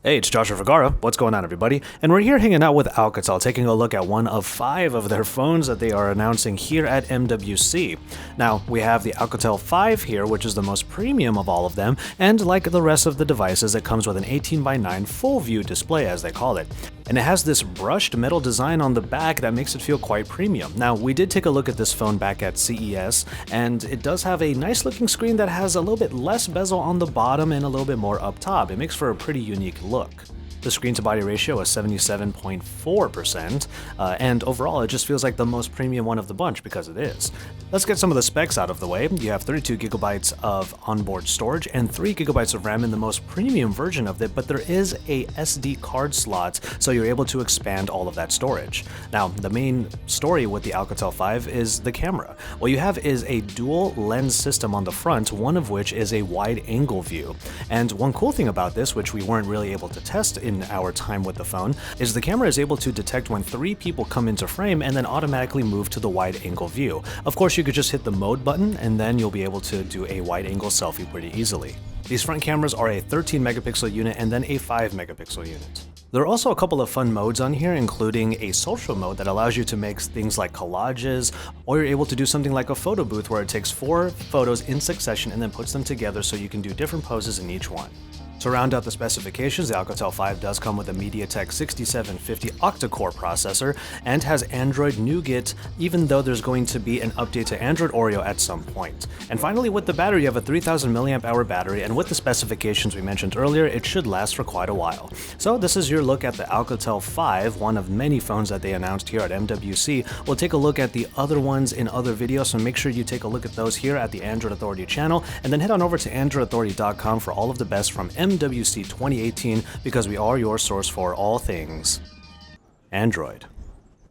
Hey, it's Joshua Vergara. What's going on, everybody? And we're here hanging out with Alcatel, taking a look at one of 5 of their phones that they are announcing here at MWC. Now, we have the Alcatel 5 here, which is the most premium of all of them, and like the rest of the devices, it comes with an 18:9 full-view display, as they call it. And it has this brushed metal design on the back that makes it feel quite premium. Now, we did take a look at this phone back at CES, and it does have a nice-looking screen that has a little bit less bezel on the bottom and a little bit more up top. It makes for a pretty unique look. The screen-to-body ratio is 77.4%, and overall it just feels like the most premium one of the bunch because it is. Let's get some of the specs out of the way. You have 32 gigabytes of onboard storage and 3 gigabytes of RAM in the most premium version of it, but there is a SD card slot, so you're able to expand all of that storage. Now, the main story with the Alcatel 5 is the camera. What you have is a dual lens system on the front, one of which is a wide-angle view. And one cool thing about this, which we weren't really able to test in our time with the phone, is the camera is able to detect when 3 people come into frame and then automatically move to the wide-angle view. Of course, you could just hit the mode button and then you'll be able to do a wide-angle selfie pretty easily. These front cameras are a 13 megapixel unit and then a 5 megapixel unit. There are also a couple of fun modes on here, including a social mode that allows you to make things like collages, or you're able to do something like a photo booth where it takes 4 photos in succession and then puts them together so you can do different poses in each one. To round out the specifications, the Alcatel 5 does come with a MediaTek 6750 octa-core processor and has Android Nougat, even though there's going to be an update to Android Oreo at some point. And finally, with the battery, you have a 3000 mAh battery, and with the specifications we mentioned earlier, it should last for quite a while. So this is your look at the Alcatel 5, one of many phones that they announced here at MWC. We'll take a look at the other ones in other videos, so make sure you take a look at those here at the Android Authority channel, and then head on over to AndroidAuthority.com for all of the best from MWC 2018, because we are your source for all things Android.